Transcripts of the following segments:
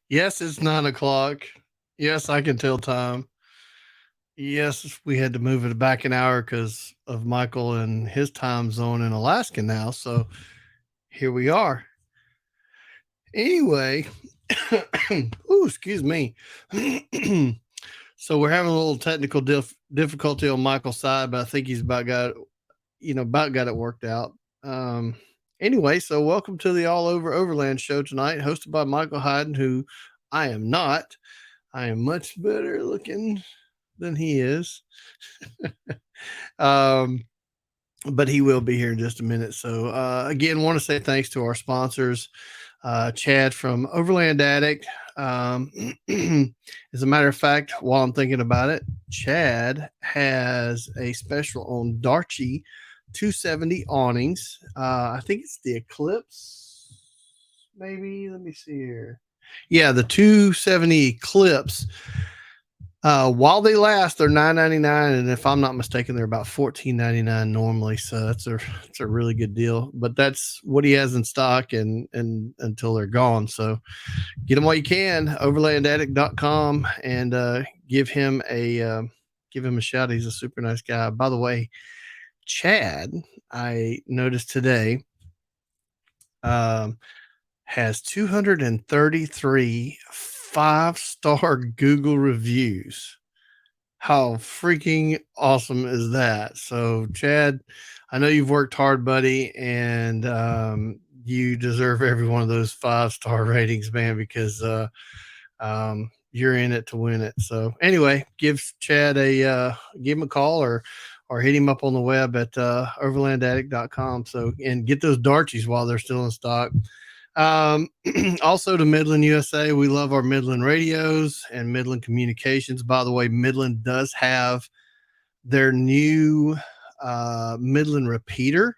Yes, it's 9 o'clock. Yes, I can tell time. Yes, we had to move it back an hour because of Michael and his time zone in Alaska now. So here we are. Anyway, ooh, excuse me. So we're having a little technical difficulty on Michael's side, but I think he's about got it worked out. Um, anyway, so welcome to the All Over Overland show tonight, hosted by Michael Hyden, who I am not. I am much better looking than he is. um, but he will be here in just a minute. So, again, want to say thanks to our sponsors, Chad from Overland Addict. As a matter of fact, while I'm thinking about it, Chad has a special on Darchi 270 awnings. I think it's the Eclipse, maybe. Let me see here. Yeah, the 270 Eclipse. While they last, they're $9.99, and if I'm not mistaken, they're about $14.99 normally. So that's a really good deal. But that's what he has in stock, and until they're gone. So get them while you can. Overlandaddict.com and give him a shout. He's a super nice guy. By the way, Chad, I noticed today, um, has 233 5-star Google reviews. How freaking awesome is that? So, Chad, I know you've worked hard, buddy, and you deserve every one of those 5-star ratings, man, because you're in it to win it. So, anyway, give him a call or hit him up on the web at overlandaddict.com. So, and get those Darchies while they're still in stock. Um, Also to Midland USA, we love our Midland radios and Midland communications. By the way, Midland does have their new Midland repeater.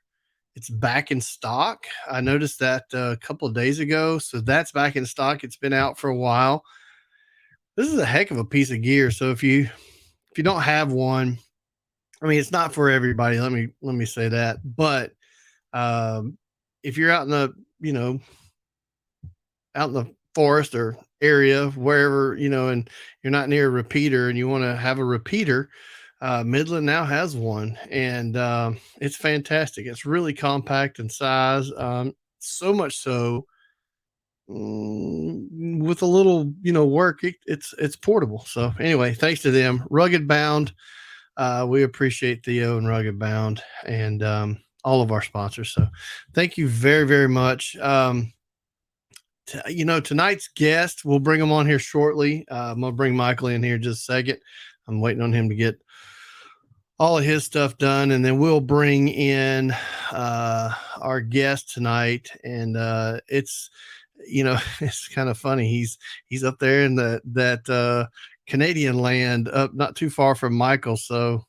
It's back in stock. I noticed that a couple of days ago. So that's back in stock. It's been out for a while. This is a heck of a piece of gear. So if you don't have one, I mean, it's not for everybody. Let me say that. But if you're out in the, out in the forest or area, wherever, and you're not near a repeater and you want to have a repeater, Midland now has one, and it's fantastic. It's really compact in size, so much so, with a little, work, it's portable. So anyway, thanks to them, Rugged Bound. We appreciate Theo and Rugged Bound and all of our sponsors. So thank you very, very much. Tonight's guest, we'll bring him on here shortly. I'm going to bring Michael in here in just a second. I'm waiting on him to get all of his stuff done, and then we'll bring in our guest tonight. And it's, it's kind of funny. He's up there in that Canadian land, up not too far from Michael. So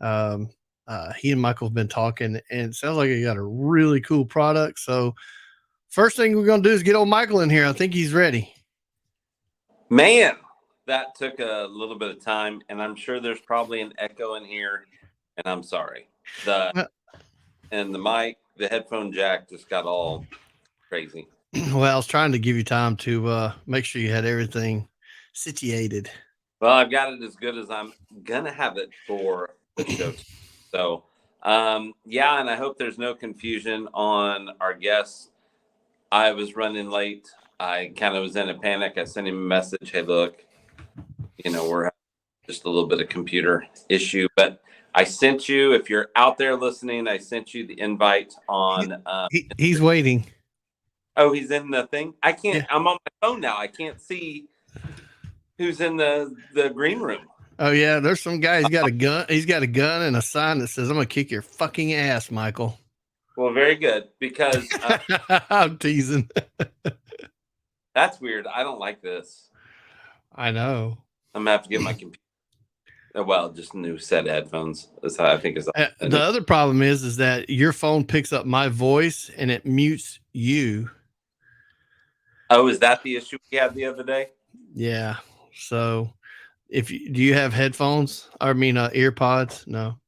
um, he and Michael have been talking, and it sounds like he got a really cool product. So first thing we're going to do is get old Michael in here. I think he's ready. Man, that took a little bit of time, and I'm sure there's probably an echo in here, and I'm sorry. And the mic, the headphone jack just got all crazy. Well, I was trying to give you time to make sure you had everything situated. Well, I've got it as good as I'm going to have it for the show. So, yeah, and I hope there's no confusion on our guests. I was running late. I kind of was in a panic. I sent him a message. Hey, look, we're having just a little bit of computer issue, but I sent you, if you're out there listening, I sent you the invite on. He's waiting. Oh, he's in the thing. I can't. Yeah. I'm on my phone now. I can't see who's in the green room. Oh yeah, there's some guy. He's got a gun. He's got a gun and a sign that says, "I'm gonna kick your fucking ass, Michael." Well, very good, because I'm teasing. that's weird. I don't like this. I know. I'm gonna have to get my computer. Well, just a new set of headphones. That's how I think is. The other problem is that your phone picks up my voice and it mutes you. Oh, is that the issue we had the other day? Yeah. So, do you have headphones? I mean, ear pods? No.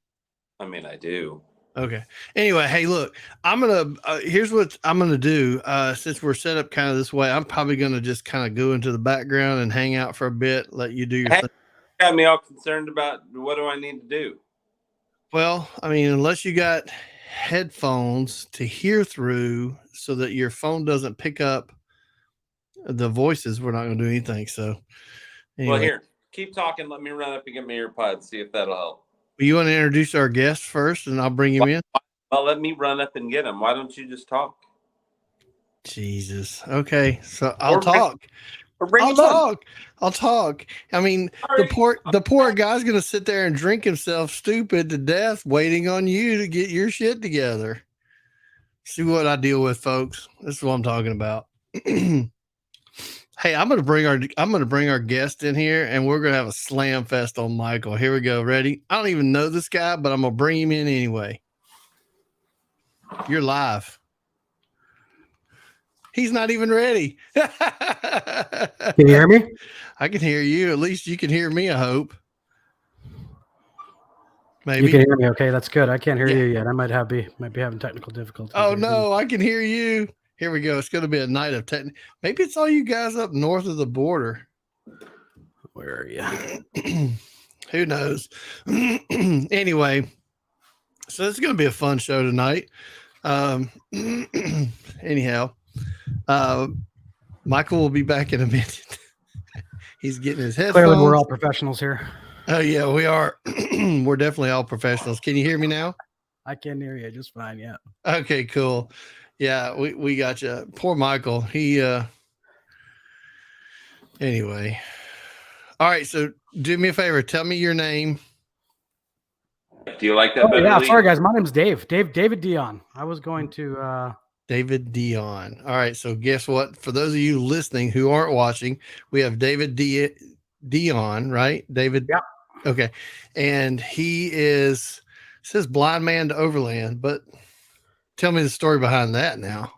I mean, I do. Okay. Anyway, hey, look, I'm gonna. Here's what I'm gonna do. Since we're set up kind of this way, I'm probably gonna just kind of go into the background and hang out for a bit. Let you do your Hey, thing. got me all concerned about what do I need to do? Well, I mean, unless you got headphones to hear through, so that your phone doesn't pick up the voices, we're not gonna do anything. So, Well, anyway, here, keep talking. Let me run up and get my earpods, see if that'll help. you want to introduce our guest first, and I'll bring him in. Well, let me run up and get them. Why don't you just talk? Jesus. Okay, so I'll Or bring, talk. or bring I'll them in. talk. I'll talk. I mean, Sorry. the poor guy's gonna sit there and drink himself stupid to death, waiting on you to get your shit together. See what I deal with, folks. This is what I'm talking about. Hey, I'm gonna bring our guest in here, and we're gonna have a slam fest on Michael. Here we go. Ready? I don't even know this guy, but I'm gonna bring him in anyway. You're live. He's not even ready. Can you hear me? I can hear you. At least you can hear me, I hope. Maybe. You can hear me. Okay, that's good. I can't hear Yeah. you yet. I might be having technical difficulties. Oh here. no, I can hear you. Here we go. It's going to be a night of Maybe it's all you guys up north of the border. Where are you? Who knows? Anyway, so it's going to be a fun show tonight. Anyhow, Michael will be back in a minute. He's getting his headphones. Clearly, we're all professionals here. Oh yeah, we are. We're definitely all professionals. Can you hear me now? I can hear you just fine. Yeah. Okay, cool. Yeah, we got you. Poor Michael. He anyway. All right, so do me a favor. Tell me your name. Do you like that Oh, better? yeah. Lee? Sorry, guys. My name's Dave. David Dion. I was going to. David Dion. All right, so guess what? For those of you listening who aren't watching, we have David Dion, right? David. Yeah. Okay, and he says blind man to Overland, but tell me the story behind that now.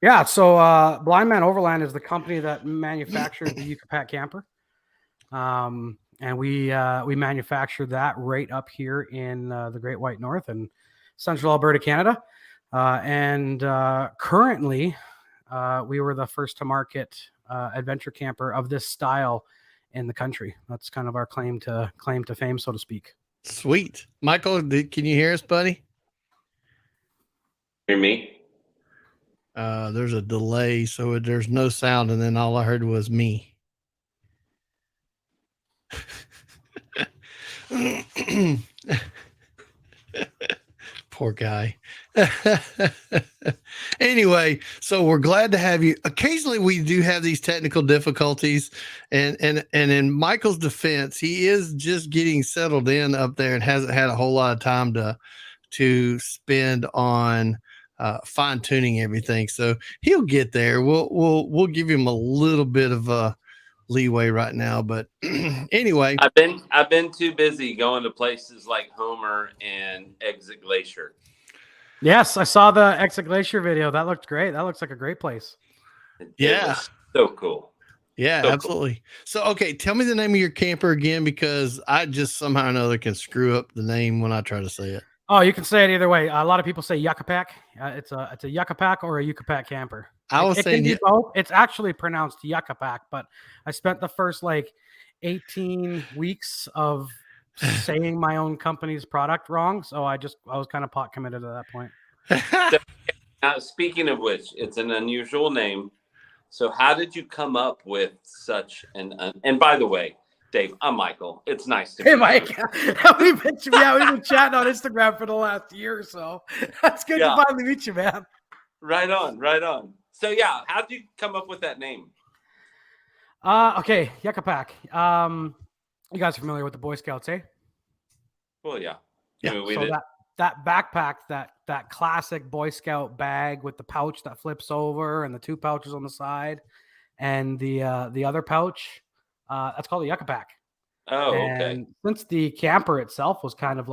Yeah. So, Blind Man Overland is the company that manufactures the Yuccapac camper. And we manufacture that right up here in the Great White North and Central Alberta, Canada. Currently, we were the first to market adventure camper of this style in the country. That's kind of our claim to fame, so to speak. Sweet. Michael, can you hear us, buddy? Hear me? There's a delay, so there's no sound, and then all I heard was me. Poor guy. Anyway, so we're glad to have you. Occasionally we do have these technical difficulties, and in Michael's defense, he is just getting settled in up there and hasn't had a whole lot of time to spend on fine tuning everything. So he'll get there. We'll give him a little bit of a leeway right now, but anyway, I've been too busy going to places like Homer and Exit Glacier. Yes, I saw the Exit Glacier video. That looked great. That looks like a great place. It was so cool. Yeah, So absolutely. Cool. So, okay, tell me the name of your camper again, because I just somehow or another can screw up the name when I try to say it. Oh, you can say it either way. A lot of people say Yuccapac. It's a Yuccapac or a Yuccapac camper. I was saying both. It's actually pronounced Yuccapac, but I spent the first 18 weeks of saying my own company's product wrong, so I was kind of pot committed at that point. So, now, speaking of which, it's an unusual name. So how did you come up with such and by the way, Dave, I'm Michael. It's nice to meet you. Hey, Mike. we've been chatting on Instagram for the last year or so. That's good to finally meet you, man. Right on. So yeah, how did you come up with that name? Okay, Yuccapac. You guys are familiar with the Boy Scouts, eh? Well, yeah. Yeah. I mean, So that backpack, that classic Boy Scout bag with the pouch that flips over and the two pouches on the side, and the other pouch, that's called a Yuccapac. Oh, and okay. Since the camper itself was kind of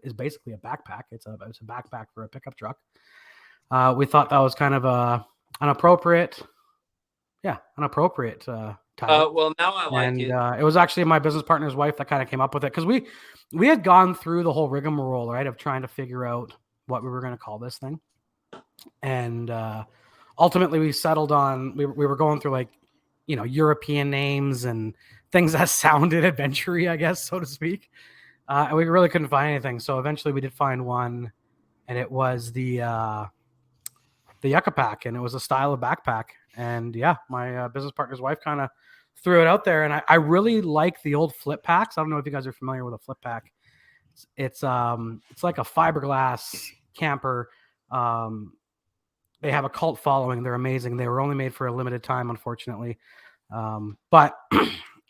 is basically a backpack. It's a backpack for a pickup truck. We thought that was kind of an appropriate title. Well, now I like it. It was actually my business partner's wife that kind of came up with it, because we had gone through the whole rigmarole, right, of trying to figure out what we were going to call this thing. And ultimately we settled on, we were going through like, European names and things that sounded adventure-y, I guess, so to speak. And we really couldn't find anything. So eventually we did find one, and it was the Yuccapac, and it was a style of backpack. And yeah, my business partner's wife kind of threw it out there, and I really like the old flip packs. I don't know if you guys are familiar with a flip pack. It's like a fiberglass camper. They have a cult following. They're amazing. They were only made for a limited time, unfortunately. But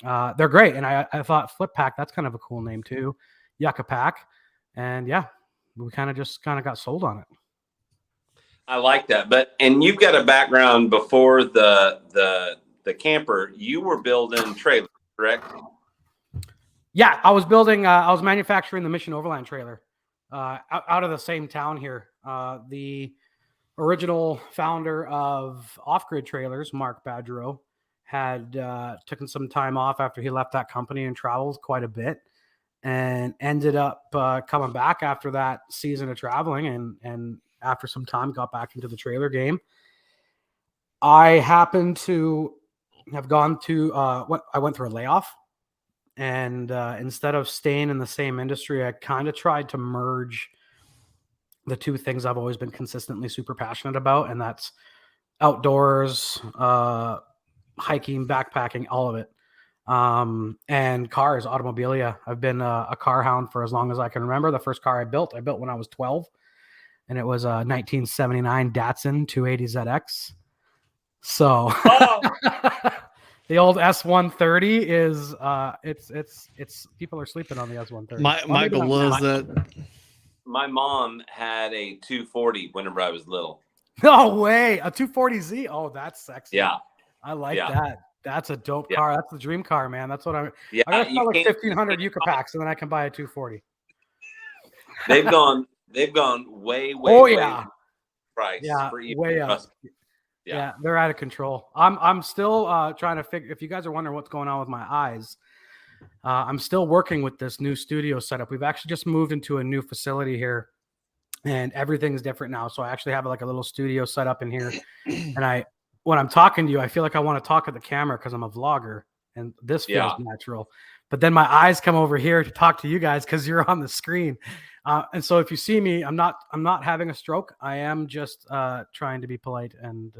they're great. And I thought Flip Pack, that's kind of a cool name too. Yuccapac. And yeah, we kind of got sold on it. I like that. And you've got a background before the camper. You were building trailers, correct? Yeah, I was manufacturing the Mission Overland trailer out of the same town here. The original founder of Off-Grid Trailers, Mark Badgerow, had taken some time off after he left that company and traveled quite a bit, and ended up coming back after that season of traveling, and after some time got back into the trailer game. I happened to have gone to I went through a layoff, and instead of staying in the same industry, I kind of tried to merge the two things I've always been consistently super passionate about, and that's outdoors, hiking, backpacking, all of it. And cars, automobilia. I've been a car hound for as long as I can remember. The first car I built when I was 12, and it was a 1979 Datsun 280ZX. So the old S130 is it's people are sleeping on the S130. Michael loves that. My mom had a 240 whenever I was little. No way. A 240Z. Oh, that's sexy. Yeah. I like that. That's a dope car. That's the dream car, man. That's what I gotta sell like 1,500 Yuccapacks, and then I can buy a 240. They've gone way price. Yeah, for way up. Yeah, they're out of control. I'm still trying to figure, if you guys are wondering what's going on with my eyes, I'm still working with this new studio setup. We've actually just moved into a new facility here, and everything's different now. So I actually have like a little studio set up in here. And when I'm talking to you, I feel like I want to talk at the camera because I'm a vlogger, and this feels natural. But then my eyes come over here to talk to you guys because you're on the screen. And so if you see me, I'm not having a stroke. I am just trying to be polite and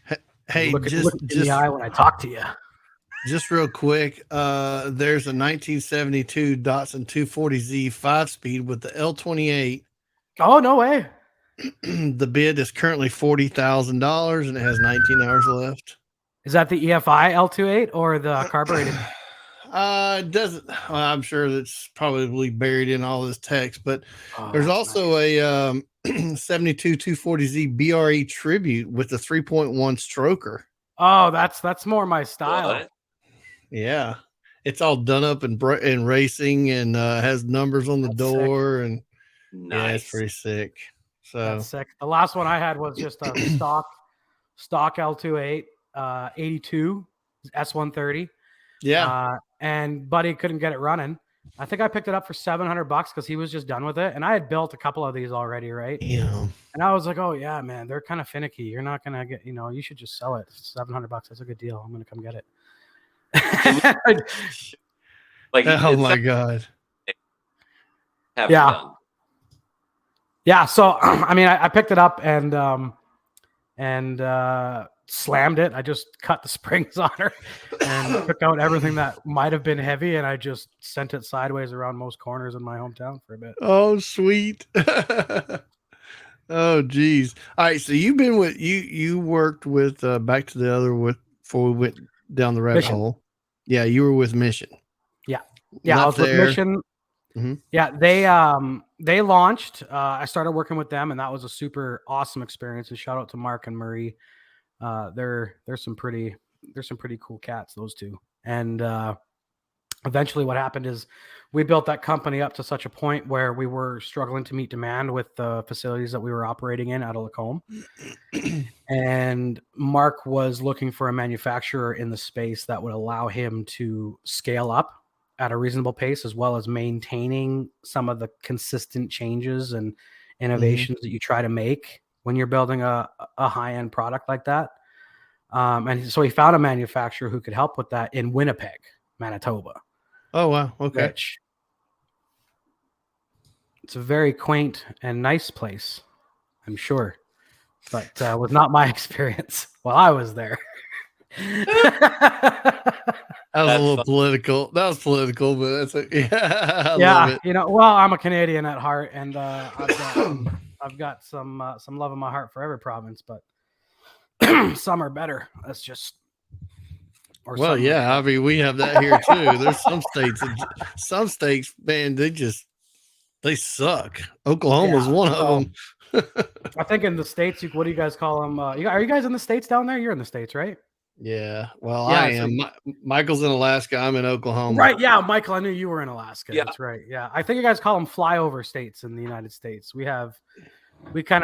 look in the eye when I talk to you. Just real quick, there's a 1972 Datsun 240Z 5-speed with the L28. Oh, no way. The bid is currently $40,000, and it has 19 hours left. Is that the EFI L28 or the carbureted? It doesn't. Well, I'm sure that's probably buried in all this text, but there's also a 72 240Z BRE Tribute with the 3.1 stroker. Oh, that's more my style. What? Yeah, it's all done up in racing, and has numbers on the door, and yeah, it's pretty sick. So that's sick. The last one I had was just a stock L28 82 S130. Yeah. And Buddy couldn't get it running. I think I picked it up for $700 because he was just done with it, and I had built a couple of these already, right? Yeah. And I was like, oh yeah, man, they're kind of finicky. You're not gonna get, you should just sell it. $700. That's a good deal. I'm gonna come get it. Like, oh my god. Yeah. Yeah. So I mean, I picked it up and slammed it. I just cut the springs on her and took out everything that might have been heavy, and I just sent it sideways around most corners in my hometown for a bit. Oh, sweet. Oh, geez. All right. So you've been with you worked with Back to the Other before we went down the rabbit hole. Yeah, you were with Mission. Yeah. Yeah, I was with Mission. Mm-hmm. Yeah, they launched. I started working with them, and that was a super awesome experience. And shout out to Mark and Marie. They're some pretty cool cats, those two. And eventually what happened is we built that company up to such a point where we were struggling to meet demand with the facilities that we were operating in out of Lacombe. And Mark was looking for a manufacturer in the space that would allow him to scale up at a reasonable pace, as well as maintaining some of the consistent changes and innovations that you try to make when you're building a high-end product like that. And so he found a manufacturer who could help with that in Winnipeg, Manitoba. Oh, wow. Okay. Which it's a very quaint and nice place, I'm sure, but was not my experience while I was there. That was That's a little fun. political. That was political, but that's yeah. I Yeah, love it. you know, well, I'm a Canadian at heart, and I've got some love in my heart for every province, but some are better. That's just. Or Well, some are yeah. I mean, we have that here too. There's some states, man, they suck. Oklahoma's Yeah, one of so them. I think in the States, what do you guys call them? Are you guys in the States down there? You're in the States, right? Yeah. Well, I Yeah, so am. Michael's in Alaska. I'm in Oklahoma. right. Yeah, Michael, I knew you were in Alaska. Yeah. That's right. Yeah. I think you guys call them flyover states in the United States. We kind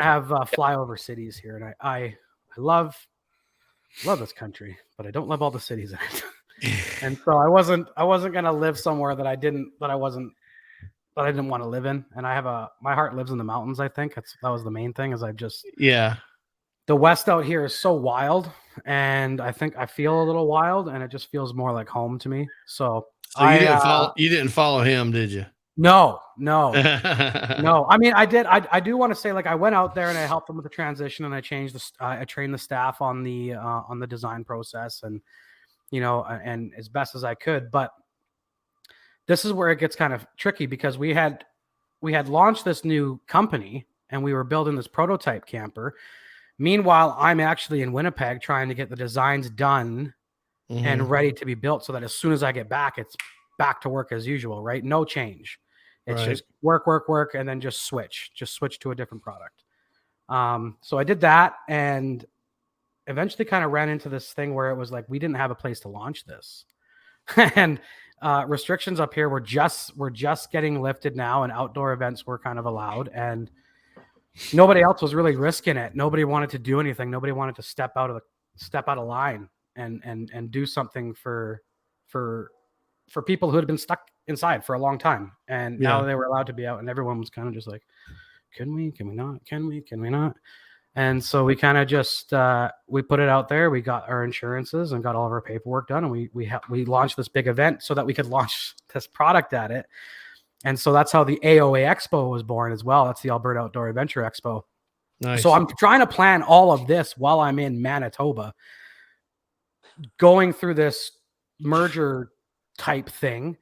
of have flyover cities here. And I love this country, but I don't love all the cities in it. And so I wasn't going to live somewhere that I didn't want to live in. And my heart lives in the mountains. I think that was the main thing, is Yeah. the West out here is so wild, and I think I feel a little wild, and it just feels more like home to me. So You didn't follow him, did you? No. I mean, I did. I do want to say, like, I went out there and I helped them with the transition, and I trained the staff on the design process, and and as best as I could. But this is where it gets kind of tricky, because we had launched this new company and we were building this prototype camper. Meanwhile, I'm actually in Winnipeg trying to get the designs done and ready to be built, so that as soon as I get back, it's back to work as usual, right? No change. It's just work, and then just switch to a different product. So I did that, and eventually kind of ran into this thing where it was like, we didn't have a place to launch this. And restrictions up here were just getting lifted now, and outdoor events were kind of allowed, and nobody else was really risking it. Nobody wanted to do anything. Nobody wanted to step out of line and do something for people who had been stuck inside for a long time. And now they were allowed to be out, and everyone was kind of just like, can we not? And so we kind of just we put it out there. We got our insurances and got all of our paperwork done, and we launched this big event so that we could launch this product at it. And so that's how the AOA Expo was born as well. That's the Alberta Outdoor Adventure Expo. Nice. So I'm trying to plan all of this while I'm in Manitoba, going through this merger type thing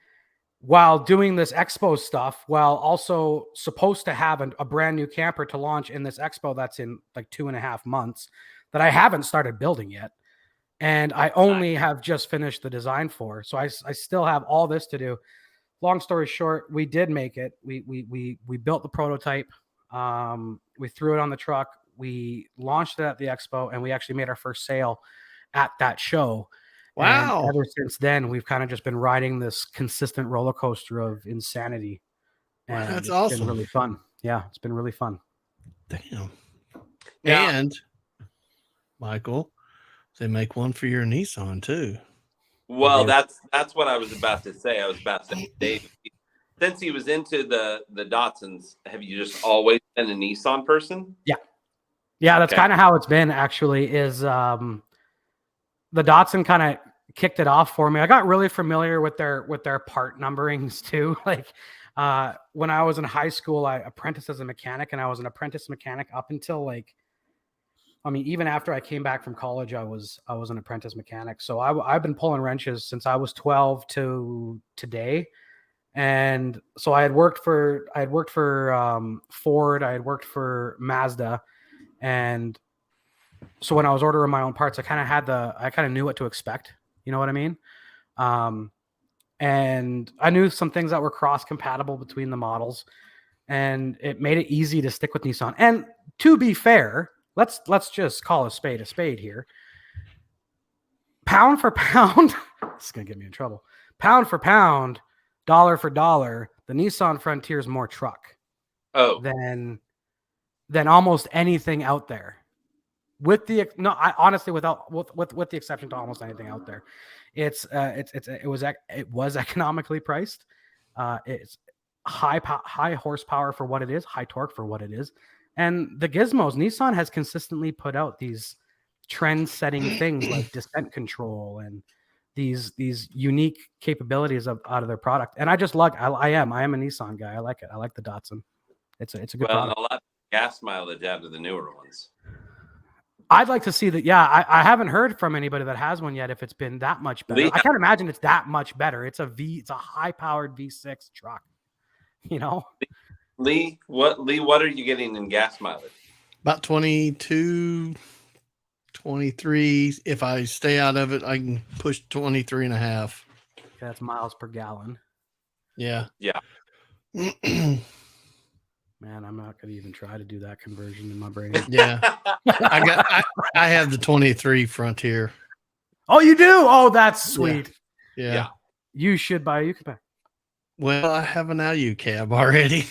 while doing this expo stuff, while also supposed to have a brand new camper to launch in this expo that's in like 2.5 months that I haven't started building yet. And I only have just finished the design for. So I still have all this to do. Long story short, we did make it. We built the prototype. We threw it on the truck. We launched it at the expo, and we actually made our first sale at that show. Wow. And ever since then, we've kind of just been riding this consistent roller coaster of insanity. And that's awesome. It's been really fun. Yeah, it's been really fun. Damn. Yeah. And Michael, they make one for your Nissan too. Well, that's what I was about to say. I was about to say, Dave, since he was into the Datsuns, have you just always been a Nissan person? Yeah, that's kind of how it's been, actually, is the Datsun kind of kicked it off for me. I got really familiar with their part numberings too. Like when I was in high school, I apprenticed as a mechanic, and I was an apprentice mechanic up until even after I came back from college, I was an apprentice mechanic. So I've been pulling wrenches since I was 12 to today. And so I had worked for Ford, I had worked for Mazda, and so when I was ordering my own parts, I kind of knew what to expect. You know what I mean? And I knew some things that were cross compatible between the models, and it made it easy to stick with Nissan. And to be fair, let's just call a spade here. Pound for pound, this is gonna get me in trouble. Pound for pound, dollar for dollar, the Nissan Frontier is more truck than almost anything out there. With the exception to almost anything out there, it was economically priced. It's high horsepower for what it is, high torque for what it is. And the gizmos, Nissan has consistently put out these trend-setting things like descent control and these unique capabilities out of their product. And I just like I am a Nissan guy. I like it. I like the Datsun. It's a good Well, and product. a lot of gas mileage out of the newer ones. I'd like to see that. Yeah, I haven't heard from anybody that has one yet if it's been that much better. Lee- I can't imagine it's that much better. It's a high-powered V6 truck. You know, Lee, what are you getting in gas mileage? About 22, 23. If I stay out of it, I can push 23 and a half. that's miles per gallon. Yeah. Yeah. Man, I'm not going to even try to do that conversion in my brain. Yeah. I have the 23 Frontier. Oh, you do? Oh, that's sweet. Yeah. Yeah. You should buy a Yuccapac. Well, I have an LU cab already.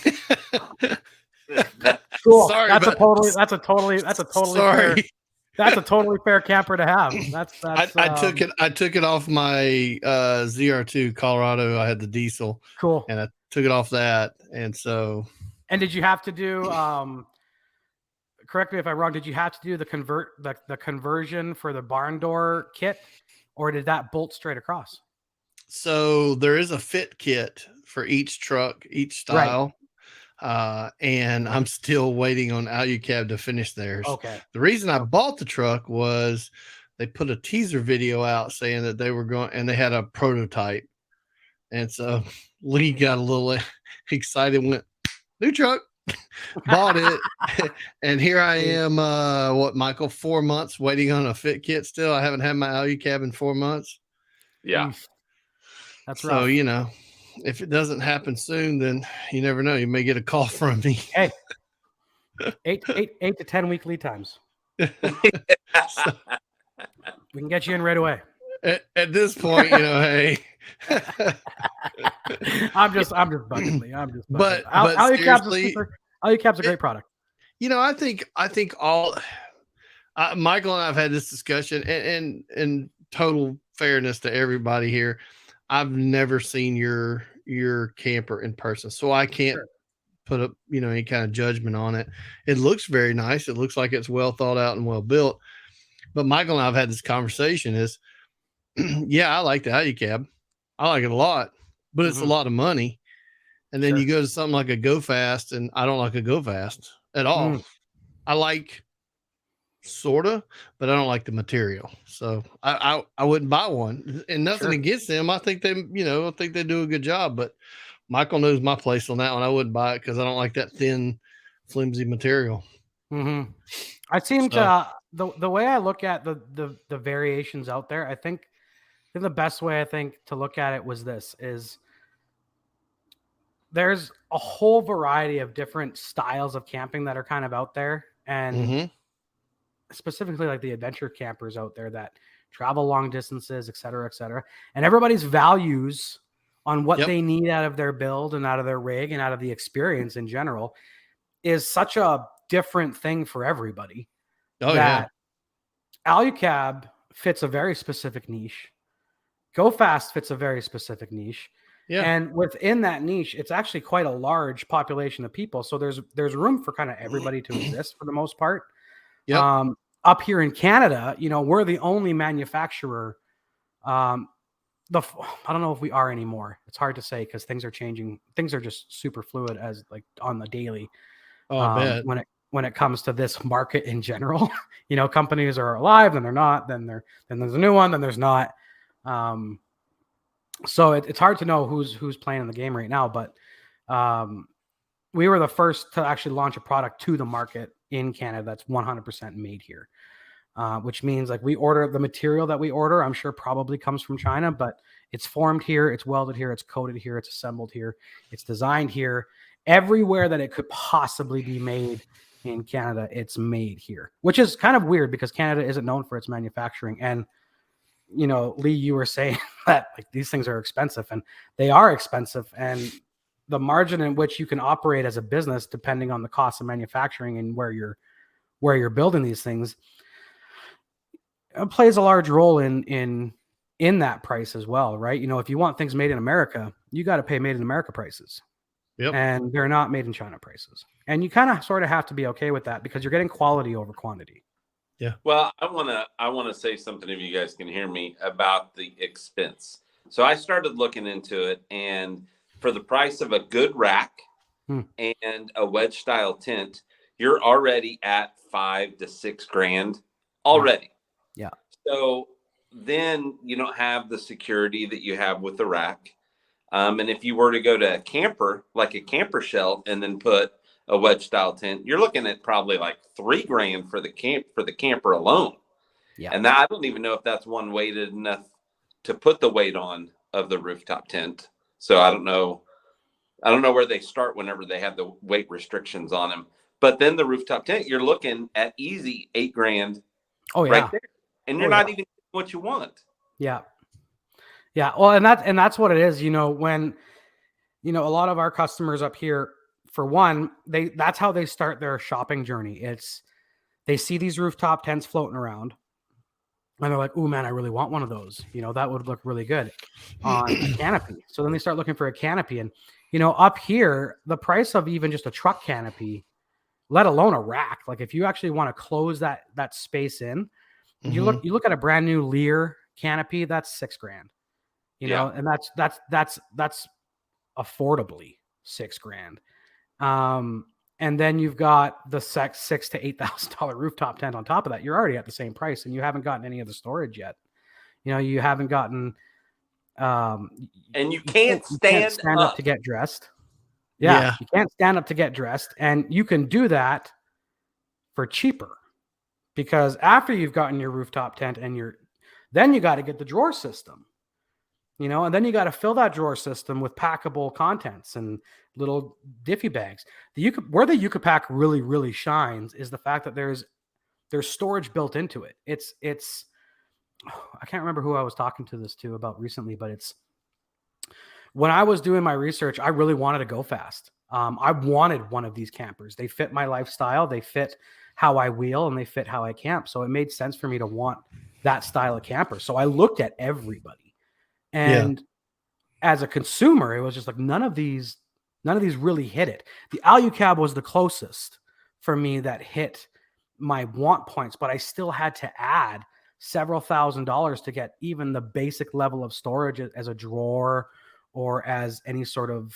Cool. Sorry, that's a but- totally Sorry. fair. That's a totally fair camper to have. That's I took it off my ZR2 Colorado. I had the diesel cool. and I took it off that. And so And did you have to do correct me if I'm wrong, did you have to do the conversion for the barn door kit, or did that bolt straight across? So there is a fit kit for each truck, each style. And I'm still waiting on Alucab to finish theirs. Okay. The reason I bought the truck was they put a teaser video out saying that they were going, and they had a prototype. And so Lee got a little excited, went, new truck, bought it. And here I am, Michael, 4 months waiting on a fit kit still. I haven't had my Alucab in 4 months. Yeah. That's So, rough. if it doesn't happen soon, then you never know. You may get a call from me. Hey, 8 to 10 week lead times. So, We can get you in right away. at this point, hey. I'm just bugging me. I'm just bugging. But seriously, Alucab's a great product. I think all Michael and I've had this discussion, and in total fairness to everybody here, I've never seen your camper in person, so I can't put up any kind of judgment on it. It looks very nice. It looks like it's well thought out and well built. But Michael and I've had this conversation is, yeah, I like the Alucab. I like it a lot, but it's a lot of money. And then you go to something like a Go Fast, and I don't like a Go Fast at all. I like sorta, but I don't like the material. So I wouldn't buy one. And nothing against them. I think they do a good job, but Michael knows my place on that one. I wouldn't buy it because I don't like that thin, flimsy material. Mm-hmm. I seem to the way I look at the variations out there, I think the best way to look at it was this is there's a whole variety of different styles of camping that are kind of out there, and specifically like the adventure campers out there that travel long distances, et cetera, and everybody's values on what they need out of their build and out of their rig and out of the experience in general is such a different thing for everybody. Alucab fits a very specific niche. Go Fast fits a very specific niche. Yeah. And within that niche, it's actually quite a large population of people. So there's room for kind of everybody to exist for the most part. Yep. Up here in Canada, we're the only manufacturer. I don't know if we are anymore. It's hard to say because things are changing. Things are just super fluid as like on the daily. Oh, I bet. When it comes to this market in general, companies are alive, then they're not, then there's a new one, then there's not. So it's hard to know who's playing in the game right now, but we were the first to actually launch a product to the market in Canada that's 100% made here, which means like we order the material that we order, I'm sure probably comes from China, but it's formed here, it's welded here, it's coated here, it's assembled here, it's designed here. Everywhere that it could possibly be made in Canada, it's made here, which is kind of weird because Canada isn't known for its manufacturing. And Lee, you were saying that like these things are expensive, and they are expensive, and the margin in which you can operate as a business, depending on the cost of manufacturing and where you're building these things, plays a large role in that price as well, right? If you want things made in America, you got to pay made in America prices. Yep. and they're not made in China prices. And you kind of sort of have to be okay with that because you're getting quality over quantity. Well, I wanna say something if you guys can hear me about the expense. So I started looking into it, and for the price of a good rack Hmm. and a wedge style tent, you're already at 5 to 6 grand already. Yeah. So then you don't have the security that you have with the rack. And if you were to go to a camper, like a camper shell, and then put a wedge style tent, you're looking at probably like 3 grand for the camper alone. Yeah. And that, I don't even know if that's one weighted enough to put the weight on of the rooftop tent. So I don't know. I don't know where they start whenever they have the weight restrictions on them. But then the rooftop tent, you're looking at easy 8 grand Oh yeah. right there, and you're Oh, not yeah. even getting what you want. Yeah. Yeah. Well, and that's what it is. When a lot of our customers up here, for one, that's how they start their shopping journey. It's they see these rooftop tents floating around, and they're like, "Ooh, man, I really want one of those. That would look really good on a canopy." So then they start looking for a canopy, and up here, the price of even just a truck canopy, let alone a rack, like if you actually want to close that space in, you look at a brand new Lear canopy, that's 6 grand. And that's affordably 6 grand. And then you've got the $6,000 to $8,000 rooftop tent on top of that. You're already at the same price, and you haven't gotten any of the storage yet. You haven't gotten. And you can't stand up to get dressed. Yeah, you can't stand up to get dressed, and you can do that for cheaper, because after you've gotten your rooftop tent and then you got to get the drawer system. And then you got to fill that drawer system with packable contents and little diffie bags. Where the Yuccapac really, really shines is the fact that there's storage built into it. It's I can't remember who I was talking to this to about recently, but it's when I was doing my research, I really wanted to go fast. I wanted one of these campers. They fit my lifestyle. They fit how I wheel, and they fit how I camp. So it made sense for me to want that style of camper. So I looked at everybody. And as a consumer, it was just like none of these really hit it. The Alucab was the closest for me that hit my want points, but I still had to add several $1,000s to get even the basic level of storage as a drawer or as any sort of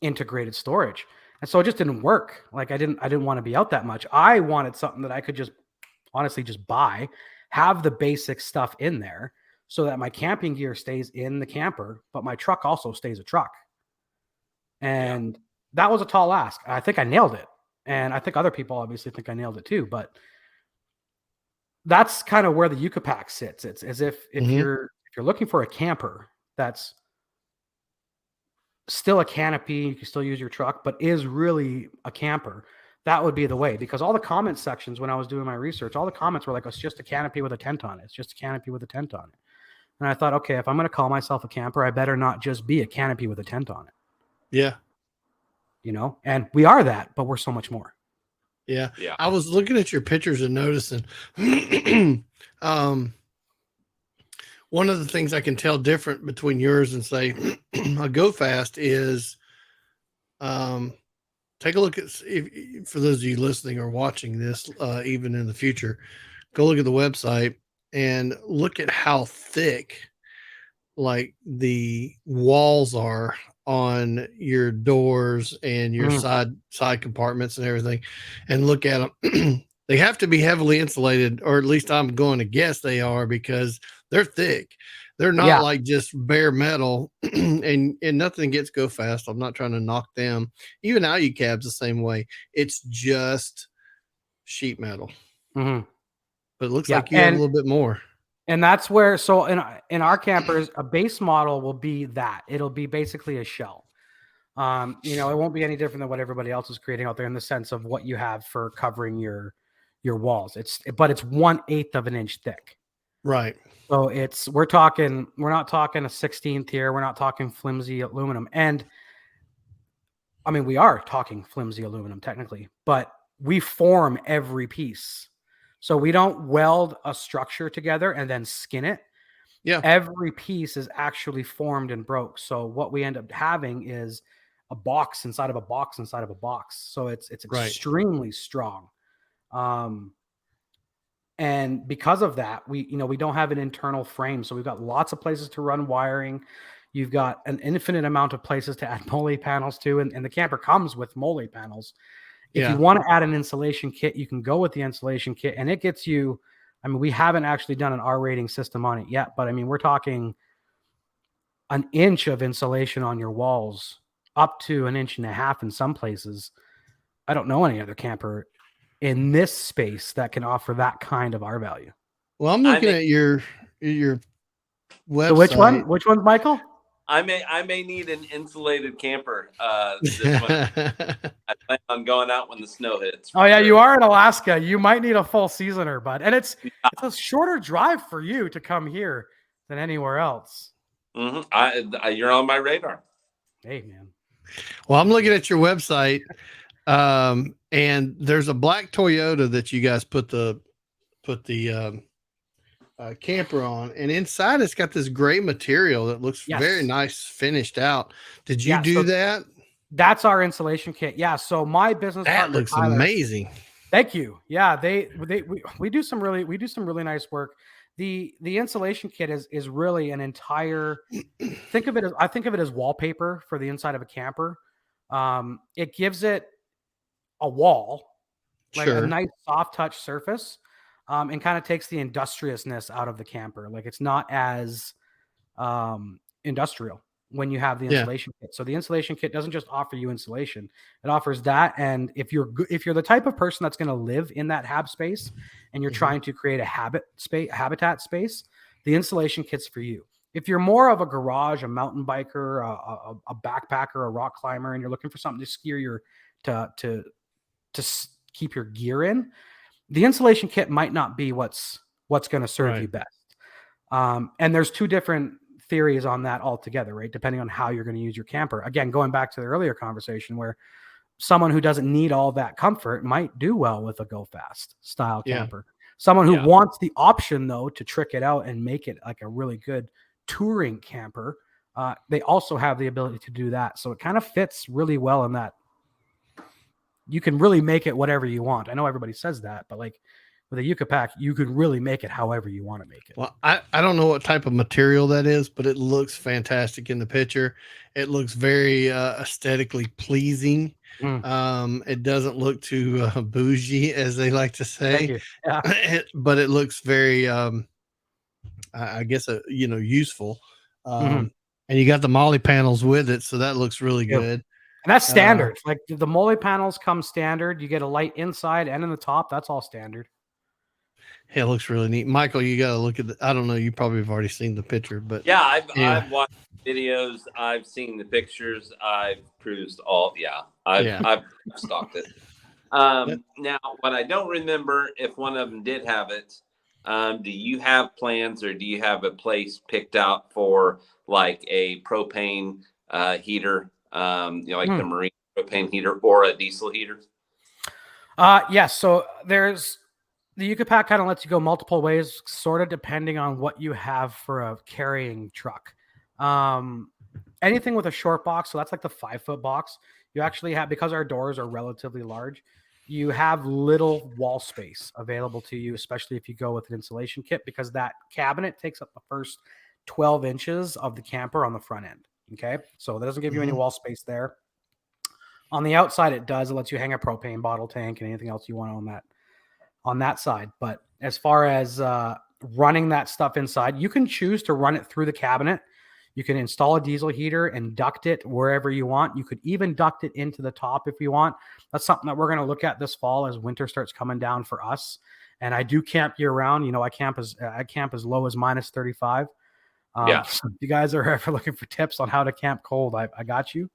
integrated storage. And so it just didn't work. Like I didn't want to be out that much. I wanted something that I could just honestly just buy, have the basic stuff in there, so that my camping gear stays in the camper, but my truck also stays a truck. And that was a tall ask. I think I nailed it. And I think other people obviously think I nailed it too, but that's kind of where the Yuccapac sits. It's as if you're looking for a camper that's still a canopy, you can still use your truck, but is really a camper, that would be the way. Because all the comment sections when I was doing my research, all the comments were like, it's just a canopy with a tent on it. It's just a canopy with a tent on it. And I thought, okay, if I'm going to call myself a camper, I better not just be a canopy with a tent on it. Yeah. And we are that, but we're so much more. Yeah. I was looking at your pictures and noticing one of the things I can tell different between yours and say a Go Fast is take a look at, for those of you listening or watching this, even in the future, go look at the website and look at how thick like the walls are on your doors and your side compartments and everything, and look at them. They have to be heavily insulated, or at least I'm going to guess they are, because they're thick. They're not like just bare metal. and nothing gets Go Fast. I'm not trying to knock them. Even Alucab's the same way. It's just sheet metal. But it looks like you have a little bit more. And that's where, so in our campers, a base model will be that. It'll be basically a shell. It won't be any different than what everybody else is creating out there in the sense of what you have for covering your walls. But it's 1/8 of an inch thick. Right. So we're not talking a 16th here. We're not talking flimsy aluminum. And I mean, we are talking flimsy aluminum technically, but we form every piece. So we don't weld a structure together and then skin it. Yeah. Every piece is actually formed and broke. So what we end up having is a box inside of a box inside of a box. So it's Right. extremely strong. And because of that, we don't have an internal frame. So we've got lots of places to run wiring. You've got an infinite amount of places to add moly panels to, and the camper comes with moly panels. If Yeah. you want to add an insulation kit, you can go with the insulation kit, and it gets you, I mean, we haven't actually done an R rating system on it yet, but I mean, we're talking an inch of insulation on your walls, up to an inch and a half in some places. I don't know any other camper in this space that can offer that kind of R value. Well, I'm looking at your website. So which one? Which one's Michael? I may need an insulated camper this winter. I plan on going out when the snow hits. Oh yeah, you are in Alaska. You might need a full seasoner, bud. And it's a shorter drive for you to come here than anywhere else. Mm-hmm. You're on my radar. Hey man. Well, I'm looking at your website, and there's a black Toyota that you guys put the camper on, and inside it's got this gray material that looks very nice, finished out. Did you do that? That's our insulation kit. Yeah. So my business partner, looks Tyler, amazing. Thank you. Yeah, we do some really nice work. The insulation kit is really an entire. I think of it as wallpaper for the inside of a camper. It gives it a wall, like a nice soft touch surface, and kind of takes the industriousness out of the camper. Like it's not as industrial when you have the insulation kit. So the insulation kit doesn't just offer you insulation; it offers that. And if you're the type of person that's going to live in that hab space, and you're trying to create a habitat space, the insulation kit's for you. If you're more of a garage, a mountain biker, a backpacker, a rock climber, and you're looking for something to steer your to keep your gear in, the insulation kit might not be what's going to serve you best. And there's two different theories on that altogether, right? Depending on how you're going to use your camper. Again, going back to the earlier conversation where someone who doesn't need all that comfort might do well with a go fast style camper. Someone who wants the option though to trick it out and make it like a really good touring camper, they also have the ability to do that. So it kind of fits really well in that you can really make it whatever you want. I know everybody says that, but like with a Yuccapac, you could really make it however you want to make it. Well, I don't know what type of material that is, but it looks fantastic in the picture. It looks very aesthetically pleasing. It doesn't look too bougie, as they like to say. But it looks very, I guess, useful. And you got the moly panels with it, so that looks really good. And that's standard. Like the moly panels come standard. You get a light inside and in the top. That's all standard. Yeah, it looks really neat. Michael, you got to look at I don't know. You probably have already seen the picture, but I've watched videos. I've seen the pictures. I've cruised all. I've stalked it. Now, what I don't remember, if one of them did have it, do you have plans or do you have a place picked out for like a propane heater, like the marine propane heater or a diesel heater? Yes. So the Yuccapac kind of lets you go multiple ways, sort of depending on what you have for a carrying truck. Anything with a short box, so that's like the 5-foot box, you actually have, because our doors are relatively large, you have little wall space available to you, especially if you go with an insulation kit, because that cabinet takes up the first 12 inches of the camper on the front end. Okay. So that doesn't give you any wall space there. On the outside, it does. It lets you hang a propane bottle tank and anything else you want on that side. But as far as running that stuff inside, you can choose to run it through the cabinet. You can install a diesel heater and duct it wherever you want. You could even duct it into the top if you want. That's something that we're going to look at this fall as winter starts coming down for us. And I do camp year round. I camp as low as minus 35. So if you guys are ever looking for tips on how to camp cold, I got you.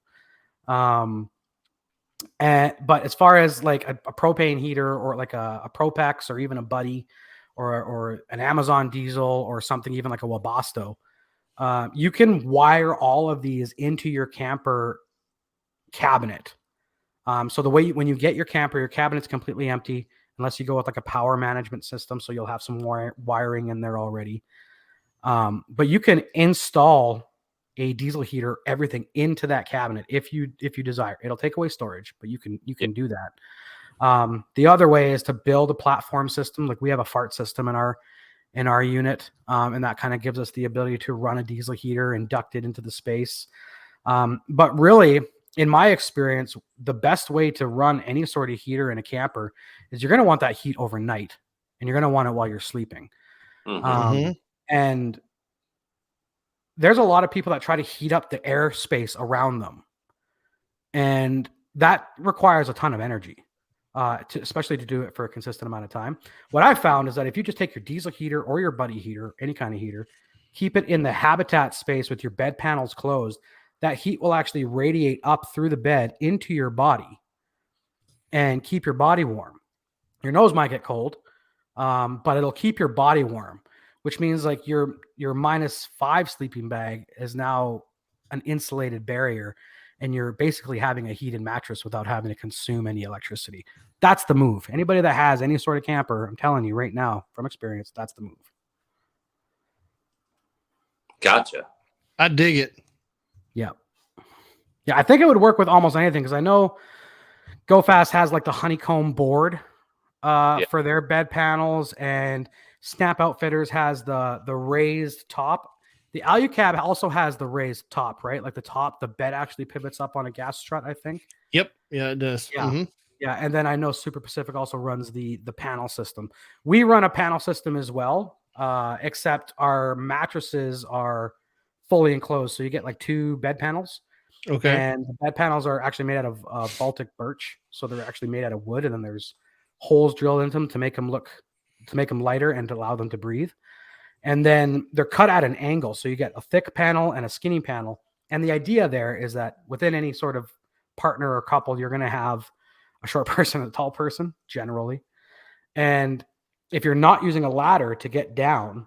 But as far as like a propane heater or like a Propex or even a Buddy or an Amazon diesel or something, even like a Webasto, you can wire all of these into your camper cabinet. So the way when you get your camper, your cabinet's completely empty unless you go with like a power management system. So you'll have some wiring in there already. But you can install a diesel heater, everything into that cabinet if you desire. It'll take away storage, but you can do that. The other way is to build a platform system. Like we have a fart system in our unit, and that kind of gives us the ability to run a diesel heater and duct it into the space. But really, in my experience, the best way to run any sort of heater in a camper is you're going to want that heat overnight, and you're going to want it while you're sleeping. And there's a lot of people that try to heat up the airspace around them, and that requires a ton of energy, especially to do it for a consistent amount of time. What I found is that if you just take your diesel heater or your buddy heater, any kind of heater, keep it in the habitat space with your bed panels closed, that heat will actually radiate up through the bed into your body and keep your body warm. Your nose might get cold, but it'll keep your body warm, which means like your -5 sleeping bag is now an insulated barrier, and you're basically having a heated mattress without having to consume any electricity. That's the move. Anybody that has any sort of camper, I'm telling you right now from experience, that's the move. Gotcha. I dig it. Yeah. Yeah, I think it would work with almost anything, because I know GoFast has like the honeycomb board for their bed panels, and Snap Outfitters has the raised top. The Alucab also has the raised top, right? Like the bed actually pivots up on a gas strut, I think. Yep. Yeah, it does. Yeah. Yeah. And then I know Super Pacific also runs the panel system. We run a panel system as well, except our mattresses are fully enclosed. So you get like 2 bed panels. Okay. And the bed panels are actually made out of Baltic birch. So they're actually made out of wood, and then there's holes drilled into them to make them lighter and to allow them to breathe. And then they're cut at an angle. So you get a thick panel and a skinny panel. And the idea there is that within any sort of partner or couple, you're going to have a short person and a tall person generally. And if you're not using a ladder to get down,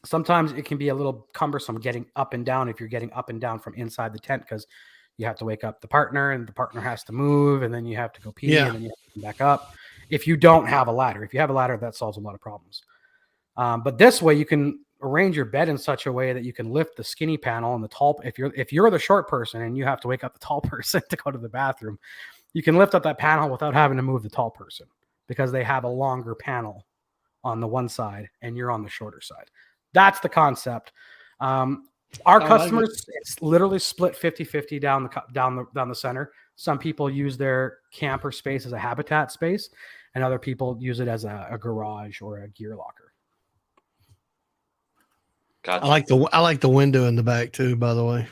sometimes it can be a little cumbersome getting up and down if you're getting up and down from inside the tent, because you have to wake up the partner, and the partner has to move, and then you have to go pee, and then you have to come back up. If you don't have a ladder, if you have a ladder, that solves a lot of problems. But this way, you can arrange your bed in such a way that you can lift the skinny panel and the tall. If you're the short person and you have to wake up the tall person to go to the bathroom, you can lift up that panel without having to move the tall person, because they have a longer panel on the one side and you're on the shorter side. That's the concept. Our customers, it's literally split 50-50 down the center. Some people use their camper space as a habitat space, and other people use it as a garage or a gear locker. Gotcha. I like the window in the back too, by the way.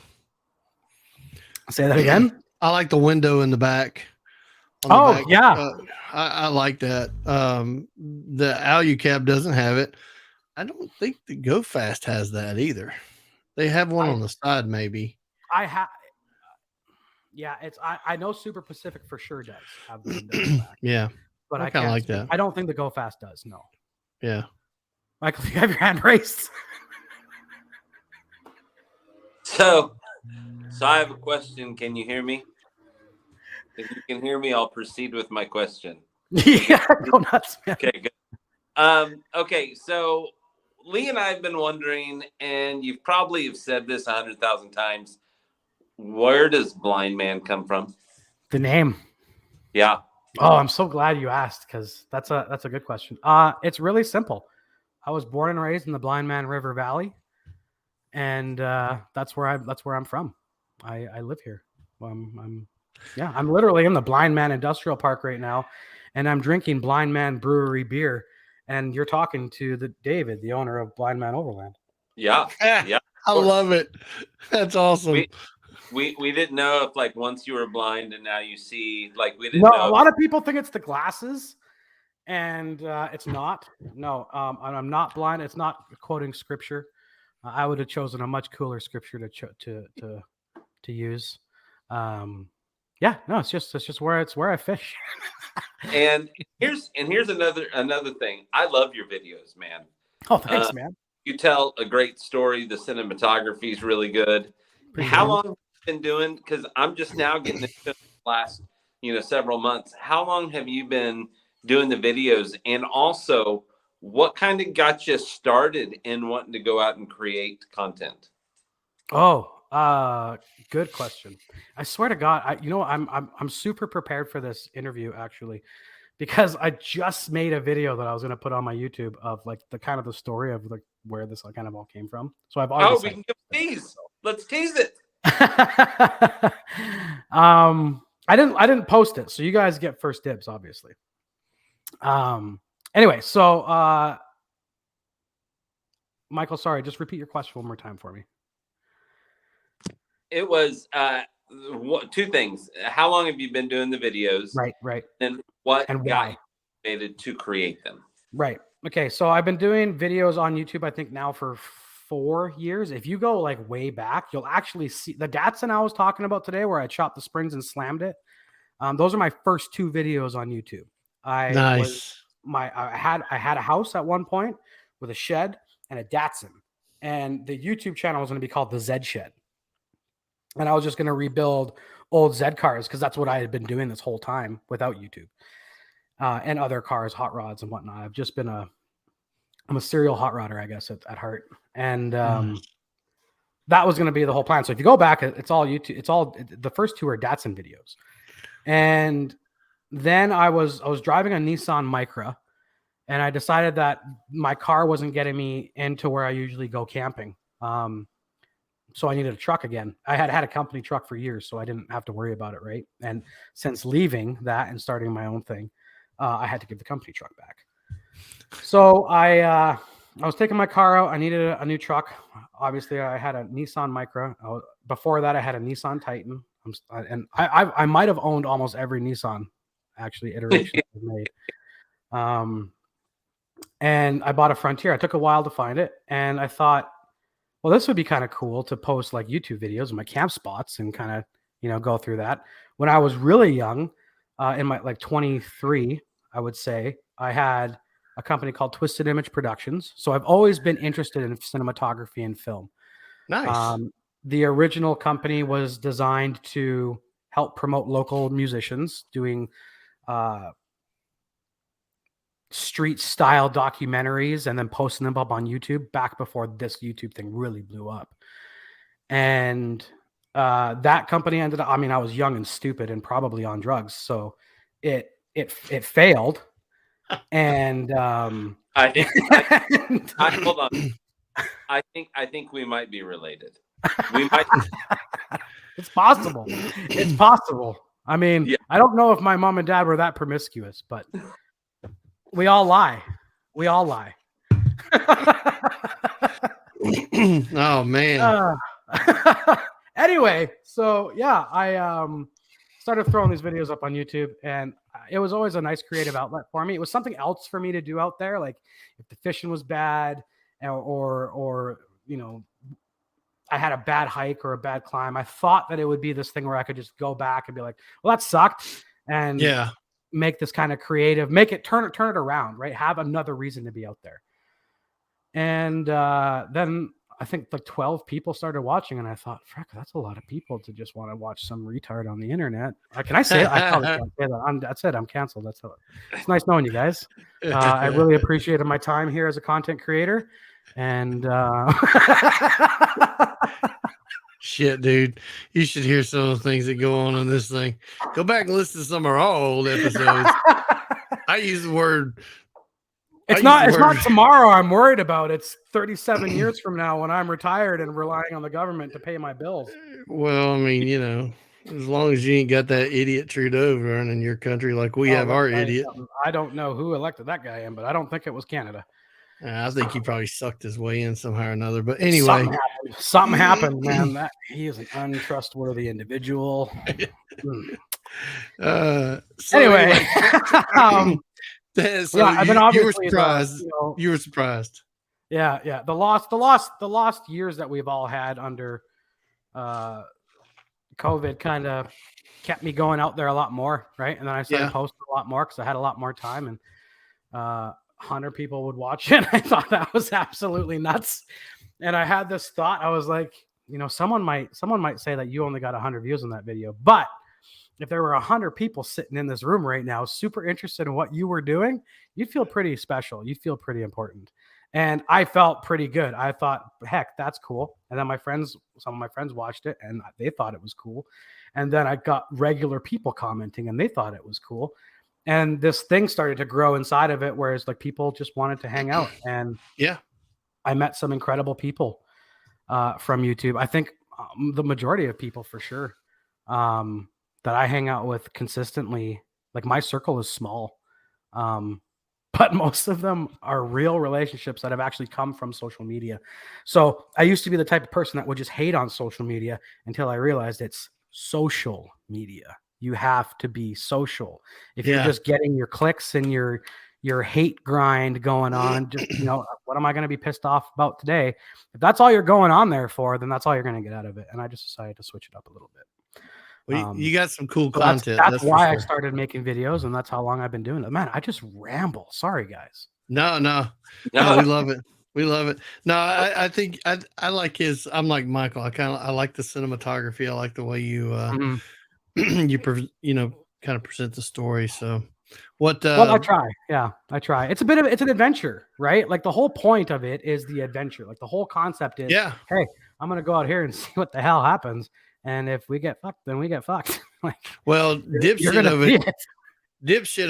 Say that again. I like the window in the back. Back. Yeah. I like that. The Alucab doesn't have it. I don't think the GoFast has that either. They have one on the side, maybe. Yeah, I know Super Pacific for sure does have the window in the back. Yeah. But I kind of like that. I don't think the GoFast does. No. Yeah. Michael, you have your hand raised. So I have a question. Can you hear me? If you can hear me, I'll proceed with my question. Yeah, go nuts, man. Okay, good. Okay, so Lee and I have been wondering, and you probably have said this 100,000 times, where does Blind Man come from? The name. Yeah. Oh, I'm so glad you asked, because that's a good question. It's really simple. I was born and raised in the Blind Man River Valley, and that's where I'm from. I live here. I'm literally in the Blind Man Industrial Park right now, and I'm drinking Blind Man Brewery beer. And you're talking to David, the owner of Blind Man Overland. Yeah. Yeah. I love it. That's awesome. We didn't know if, like, once you were blind and now you see, like, we didn't know. A lot of people think it's the glasses, and it's not. No, I'm not blind. It's not quoting scripture. I would have chosen a much cooler scripture to use. Yeah, no, it's just where I fish. And here's another thing. I love your videos, man. Oh, thanks, man. You tell a great story. The cinematography is really good. How long have you been doing? Because I'm just now getting into the last, several months. How long have you been doing the videos? And also, what kind of got you started in wanting to go out and create content? Oh, Good question. I swear to God, I'm super prepared for this interview actually, because I just made a video that I was going to put on my YouTube of like the kind of the story of like where this kind of all came from. So I've already Oh, we can give tease. Let's tease it. I didn't post it, so you guys get first dibs, obviously. Anyway, so Michael, sorry, just repeat your question one more time for me. It was two things. How long have you been doing the videos? Right. And what and got why? you motivated to create them? Right. Okay. So I've been doing videos on YouTube, I think now for 4 years. If you go like way back, you'll actually see the Datsun I was talking about today, where I chopped the springs and slammed it. Those are my first 2 videos on YouTube. I had a house at one point with a shed and a Datsun, and the YouTube channel was going to be called the Zed Shed. And I was just going to rebuild old Zed cars because that's what I had been doing this whole time without YouTube, and other cars, hot rods and whatnot. I'm a serial hot rodder, I guess, at heart. And that was going to be the whole plan. So if you go back, it's all YouTube. The first 2 are Datsun videos. And then I was driving a Nissan Micra, and I decided that my car wasn't getting me into where I usually go camping. So I needed a truck again. I had a company truck for years, so I didn't have to worry about it, right? And since leaving that and starting my own thing, I had to give the company truck back. So I was taking my car out. I needed a new truck. Obviously, I had a Nissan Micra. Before that, I had a Nissan Titan. And I might have owned almost every Nissan, actually, iteration I've made. And I bought a Frontier. It took a while to find it, and I thought, well, this would be kind of cool to post like YouTube videos of my camp spots and kind of, go through that. When I was really young, in my like 23, I would say, I had a company called Twisted Image Productions. So I've always been interested in cinematography and film. Nice. The original company was designed to help promote local musicians doing street style documentaries and then posting them up on YouTube back before this YouTube thing really blew up. And that company ended up, I mean, I was young and stupid and probably on drugs, so it failed. And I think hold on. I think we might be related. We might. It's possible. It's possible. I mean, yeah. I don't know if my mom and dad were that promiscuous, but we all lie. We all lie. Oh man. Anyway, so yeah, I started throwing these videos up on YouTube, and it was always a nice creative outlet for me. It was something else for me to do out there, like if the fishing was bad, or I had a bad hike or a bad climb. I thought that it would be this thing where I could just go back and be like, well, that sucked, and make this kind of creative, turn it around, right? Have another reason to be out there. And then I think like 12 people started watching, and I thought, frick, that's a lot of people to just want to watch some retard on the internet. Can I say it? I probably can't say that. That's it. I'm canceled. That's it. It's nice knowing you guys. I really appreciated my time here as a content creator. And shit, dude, you should hear some of the things that go on this thing. Go back and listen to some of our old episodes. I use the word. It's not tomorrow I'm worried about. It's 37 years from now when I'm retired and relying on the government to pay my bills. Well, I mean, as long as you ain't got that idiot Trudeau running your country like we have our idiot. I don't know who elected that guy in, but I don't think it was Canada. I think he probably sucked his way in somehow or another. But anyway, something happened, man. He is an untrustworthy individual. Anyway. So I've been you were surprised. You were surprised. Yeah. The lost years that we've all had under COVID kind of kept me going out there a lot more, right? And then I started posting a lot more because I had a lot more time, and 100 people would watch it. I thought that was absolutely nuts. And I had this thought. I was like, someone might say that you only got 100 views on that video, but if there were 100 people sitting in this room right now, super interested in what you were doing, you'd feel pretty special. You'd feel pretty important. And I felt pretty good. I thought, heck, that's cool. And then some of my friends watched it and they thought it was cool. And then I got regular people commenting and they thought it was cool. And this thing started to grow inside of it, whereas like people just wanted to hang out. And Yeah. I met some incredible people from YouTube. I think the majority of people for sure that I hang out with consistently, like my circle is small. But most of them are real relationships that have actually come from social media. So I used to be the type of person that would just hate on social media until I realized it's social media. You have to be social. If you're just getting your clicks and your hate grind going on, just, what am I going to be pissed off about today? If that's all you're going on there for, then that's all you're going to get out of it. And I just decided to switch it up a little bit. Well, you got some cool So content. that's why I started making videos, and that's how long I've been doing it. Man, I just ramble. Sorry, guys. No, we love it. We love it. No, I think I like his. I'm like Michael. I like the cinematography. I like the way you you kind of present the story. So what? Well, I try. Yeah, I try. It's an adventure, right? Like the whole point of it is the adventure. Like the whole concept is, hey, I'm gonna go out here and see what the hell happens. And if we get fucked, then we get fucked. Like, well, dipshit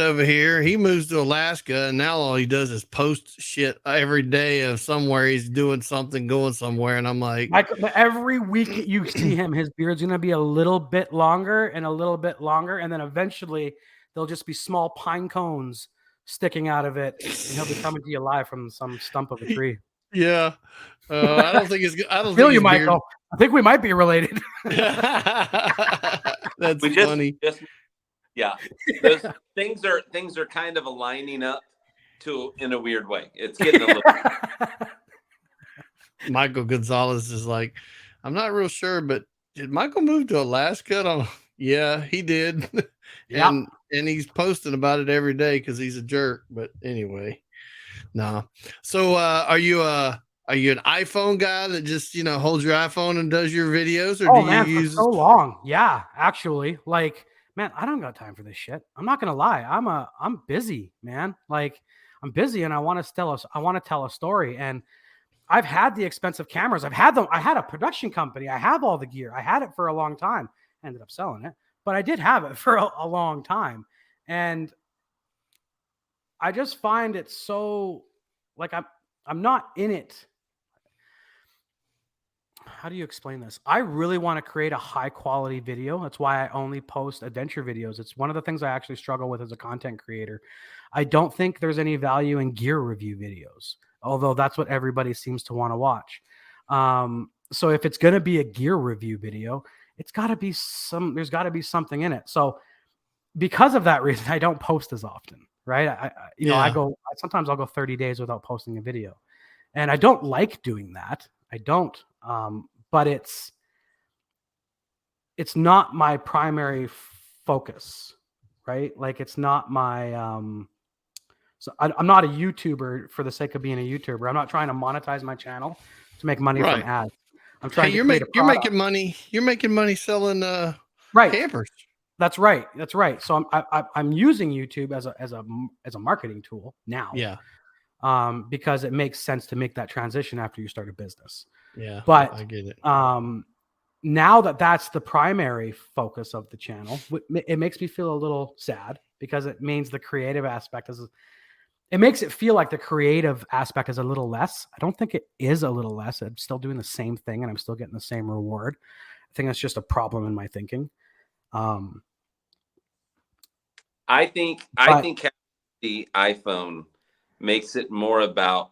over here, he moves to Alaska, and now all he does is post shit every day of somewhere he's doing something, going somewhere. And I'm like, every week you see him, his beard's gonna be a little bit longer and a little bit longer, and then eventually there'll just be small pine cones sticking out of it, and he'll be coming to you live from some stump of a tree. Yeah. I don't think it's. I don't feel you, Michael. I think we might be related. That's funny. Yeah, those things are kind of aligning up in a weird way. It's getting a little. Michael Gonzalez is like, I'm not real sure, but did Michael move to Alaska? Yeah, he did. and he's posting about it every day because he's a jerk. But anyway, no. So are you an iPhone guy that just holds your iPhone and does your videos, or do you use for so long? Yeah, actually, like, man, I don't got time for this shit. I'm not gonna lie. I'm busy, man. Like, I'm busy, and I want to tell a story. And I've had the expensive cameras. I've had them. I had a production company. I have all the gear. I had it for a long time. I ended up selling it, but I did have it for a long time. And I just find it so, like, I'm not in it. How do you explain this? I really want to create a high quality video. That's why I only post adventure videos. It's one of the things I actually struggle with as a content creator. I don't think there's any value in gear review videos, although that's what everybody seems to want to watch. So if it's going to be a gear review video, there's got to be something in it. So because of that reason, I don't post as often, right? Sometimes I'll go 30 days without posting a video, and I don't like doing that. I don't. But it's not my primary focus, right? Like, it's not my, so I'm not a YouTuber for the sake of being a YouTuber. I'm not trying to monetize my channel to make money from ads. I'm trying you're making money. You're making money selling campers. That's right. So I'm using YouTube as a marketing tool now. Yeah. Because it makes sense to make that transition after you start a business. Yeah, but I get it. Now that's the primary focus of the channel, it makes me feel a little sad because it means the creative aspect it makes it feel like the creative aspect is a little less. I don't think it is a little less. I'm still doing the same thing and I'm still getting the same reward. I think that's just a problem in my thinking. I think the iPhone makes it more about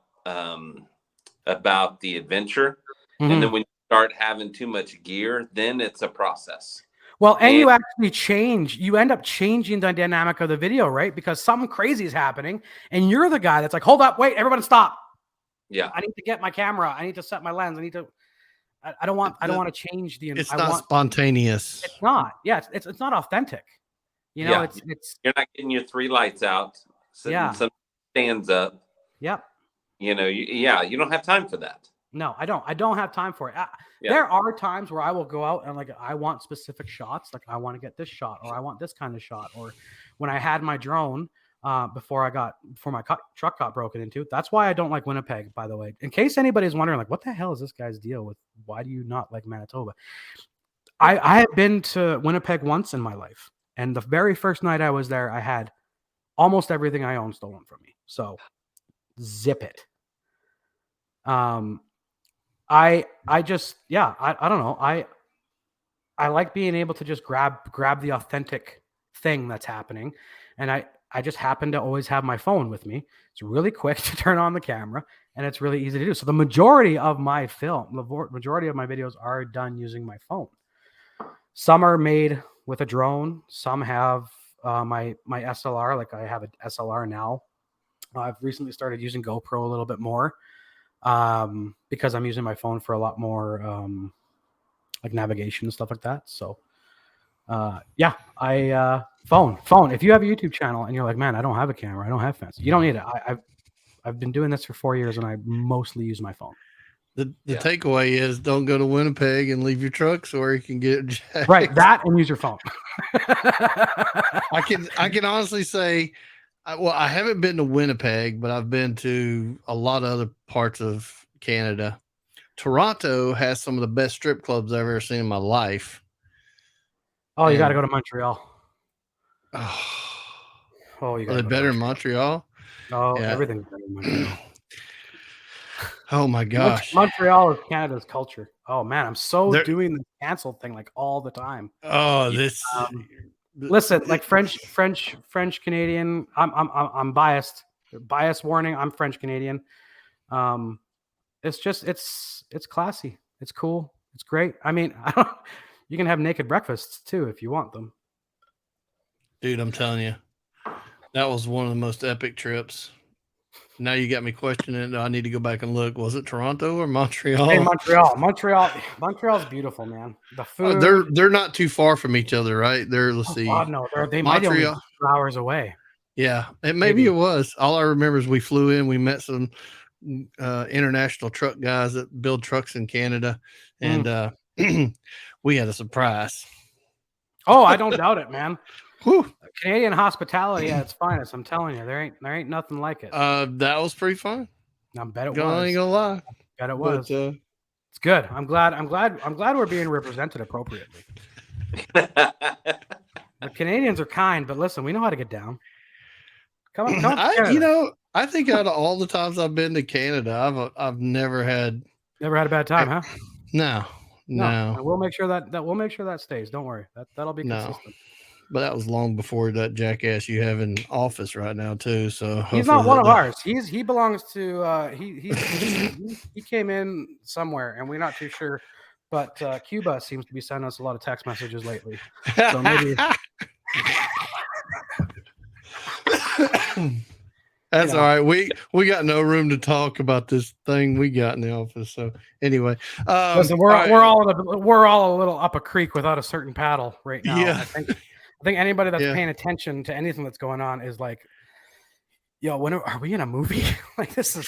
the adventure. Mm-hmm. And then when you start having too much gear, then it's a process. Well, and you actually you end up changing the dynamic of the video, right? Because something crazy is happening and you're the guy that's like, hold up, wait, everybody stop. Yeah. I need to get my camera. I need to set my lens. I don't want to change it's not spontaneous. It's not. Yeah. It's not authentic. It's you're not getting your 3 lights out. Some stands up. Yep. You don't have time for that. No, I don't. I don't have time for it. There are times where I will go out and like, I want specific shots. Like I want to get this shot or I want this kind of shot. Or when I had my drone, before my truck got broken into. That's why I don't like Winnipeg, by the way. In case anybody's wondering, like, what the hell is this guy's deal with? Why do you not like Manitoba? I have been to Winnipeg once in my life, and the very first night I was there, I had almost everything I own stolen from me. So zip it. I just, yeah, I don't know. I like being able to just grab the authentic thing that's happening. And I just happen to always have my phone with me. It's really quick to turn on the camera, and it's really easy to do. So the majority of my majority of my videos are done using my phone. Some are made with a drone. Some have my SLR. Like I have an SLR now. I've recently started using GoPro a little bit more because I'm using my phone for a lot more like navigation and stuff like that. So yeah, phone. If you have a YouTube channel and you're like, man, I don't have a camera, I don't have fans, you don't need it. I've been doing this for 4 years and I mostly use my phone. The takeaway is don't go to Winnipeg and leave your trucks where you can get jacked. Right, that and use your phone. I can honestly say, well, I haven't been to Winnipeg, but I've been to a lot of other parts of Canada. Toronto has some of the best strip clubs I've ever seen in my life. Oh, you got to go to Montreal. Oh, you got to go better in Montreal. Oh, yeah. Everything's better in Montreal. Oh my gosh. Montreal is Canada's culture. Oh man, I'm doing the cancel thing like all the time. Oh, this listen, like French Canadian. I'm biased. Bias warning. I'm French Canadian. It's just it's classy. It's cool. It's great. I mean, you can have naked breakfasts too if you want them. Dude, I'm telling you, that was one of the most epic trips. Now you got me questioning. I need to go back and look. Was it Toronto or Montreal? Hey, Montreal's beautiful, man. The food. They're not too far from each other, right? Let's see. God, no, they might only be 2 hours away. Yeah, maybe it was. All I remember is we flew in. We met some international truck guys that build trucks in Canada, and we had a surprise. Oh, I don't doubt it, man. Whew. Canadian hospitality at its finest. I'm telling you, there ain't nothing like it. That was pretty fun. I bet it was. I ain't gonna lie. I bet it was. But, it's good. I'm glad we're being represented appropriately. The Canadians are kind, but listen, we know how to get down. Come on, I think out of all the times I've been to Canada, I've never had a bad time, huh? No. And we'll make sure that stays. Don't worry. That'll be consistent. But that was long before that jackass you have in office right now too. So he's not one of ours. He belongs to he came in somewhere and we're not too sure. But Cuba seems to be sending us a lot of text messages lately. So maybe that's all right. We got no room to talk about this thing we got in the office. So anyway, listen, we're all a little up a creek without a certain paddle right now. Yeah. I think anybody that's paying attention to anything that's going on is like, yo, when are we in a movie? Like this is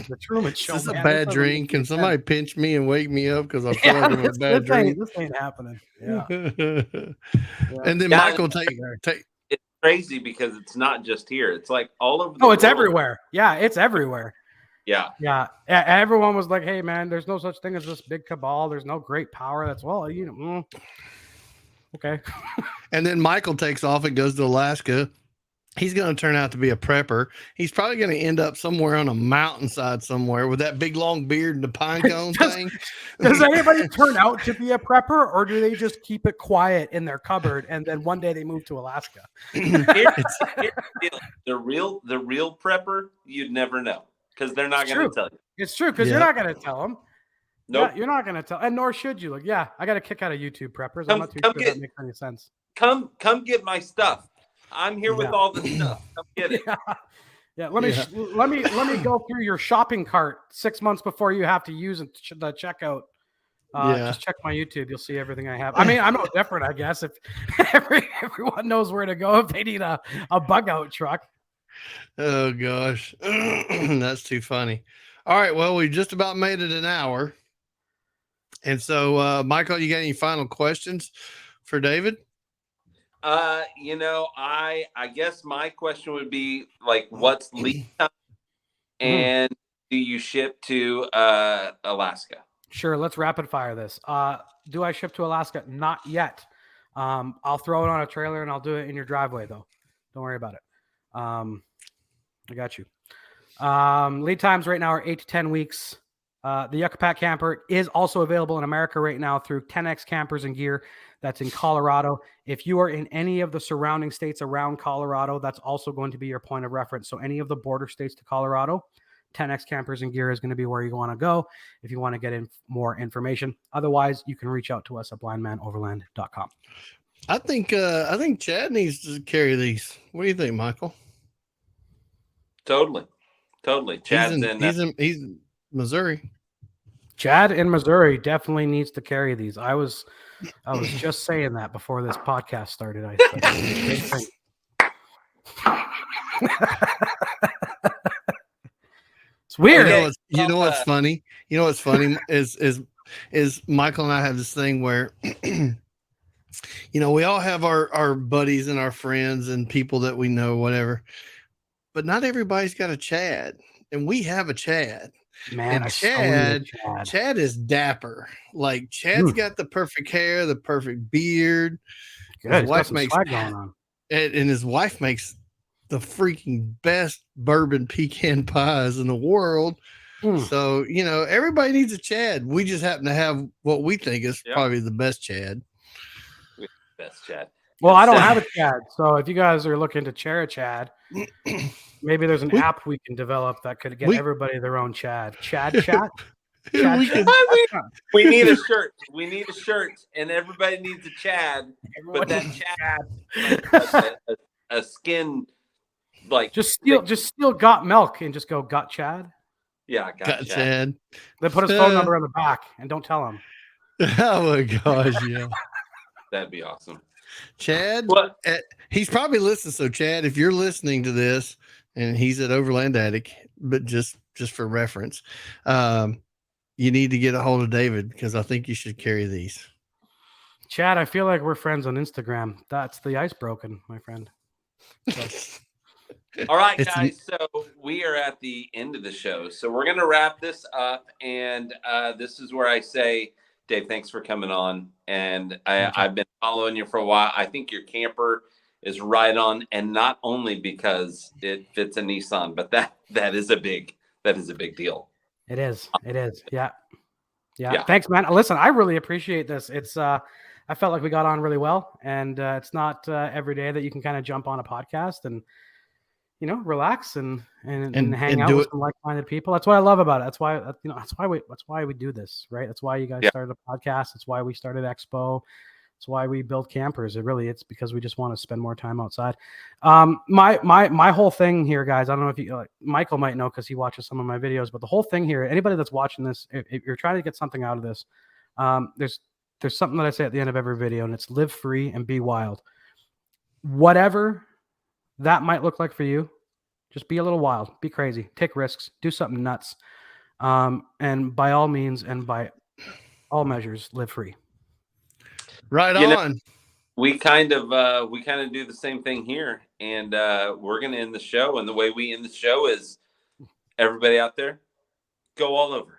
the Truman Show. This is a bad dream. Can somebody pinch me and wake me up because I feel like I'm in a bad dream? This ain't happening. Yeah. And then Michael take. It's crazy because it's not just here. It's like all over. It's everywhere. Yeah, it's everywhere. Yeah. Everyone was like, "Hey, man, there's no such thing as this big cabal. There's no great power. That's okay." And then Michael takes off and goes to Alaska. He's going to turn out to be a prepper. He's probably going to end up somewhere on a mountainside somewhere with that big long beard and the pine cone thing. Does anybody turn out to be a prepper, or do they just keep it quiet in their cupboard and then one day they move to Alaska? The real prepper, you'd never know because they're not going to tell you. It's true because you're not going to tell them. Nope. Yeah, you're not going to tell, and nor should you. Like, I got a kick out of YouTube preppers. I'm not too sure that makes any sense. Come get my stuff. I'm here with all the stuff. Come get it. Yeah. Let me go through your shopping cart 6 months before you have to use the checkout. Just check my YouTube. You'll see everything I have. I mean, I'm no different, I guess. If everyone knows where to go if they need a bug out truck. Oh gosh, that's too funny. All right, well, we just about made it an hour. And so, Michael, you got any final questions for David? I guess my question would be like, what's lead time, and do you ship to Alaska? Sure, let's rapid fire this. Do I ship to Alaska? Not yet. I'll throw it on a trailer and I'll do it in your driveway, though. Don't worry about it. I got you. Lead times right now are 8 to 10 weeks. The Yuccapac camper is also available in America right now through 10X Campers and Gear. That's in Colorado. If you are in any of the surrounding states around Colorado, that's also going to be your point of reference. So any of the border states to Colorado, 10X Campers and Gear is going to be where you want to go if you want to get in more information. Otherwise, you can reach out to us at blindmanoverland.com. I think Chad needs to carry these. What do you think, Michael? Totally. Chad's he's in Missouri. Chad in Missouri definitely needs to carry these. I was just saying that before this podcast started. I said, it's weird. You know what's funny? You know what's funny is Michael and I have this thing where we all have our buddies and our friends and people that we know, whatever. But not everybody's got a Chad, and we have a Chad. Man, and Chad is dapper. Like Chad's got the perfect hair, the perfect beard. Good. His wife makes going on. And his wife makes the freaking best bourbon pecan pies in the world. So, everybody needs a Chad. We just happen to have what we think is probably the best Chad. Best Chad. Well, I don't have a Chad. So if you guys are looking to share a Chad, maybe there's an app we can develop that could get everybody their own Chad. Chad chat? We need a shirt. We need a shirt, and everybody needs a Chad. But that Chad, a skin, like just steal got milk and just go got Chad. Yeah, got Chad. Then put his phone number on the back and don't tell him. Oh my gosh, yeah. That'd be awesome. Chad, he's probably listening. So Chad, if you're listening to this, and he's at Overland Attic, but just for reference, you need to get a hold of David because I think you should carry these. Chad, I feel like we're friends on Instagram. That's the ice broken, my friend. All right, guys. So we are at the end of the show. So we're going to wrap this up. And this is where I say, Dave, thanks for coming on. And I've been following you for a while. I think your camper is right on. And not only because it fits a Nissan, but that is a big deal. It is. Yeah. Thanks, man. Listen, I really appreciate this. It's I felt like we got on really well, and it's not every day that you can kind of jump on a podcast and relax and hang out with some like-minded people. That's what I love about it. That's why we do this, right? That's why you guys started a podcast. That's why we started Expo. That's why we build campers. It's because we just want to spend more time outside. My whole thing here, guys, I don't know if you Michael might know because he watches some of my videos, but the whole thing here, anybody that's watching this, if you're trying to get something out of this, there's something that I say at the end of every video, and it's live free and be wild. Whatever that might look like for you, just be a little wild, be crazy, take risks, do something nuts. And by all means and by all measures, live free. Right on. We kind of do the same thing here, and we're going to end the show. And the way we end the show is, everybody out there, go all over.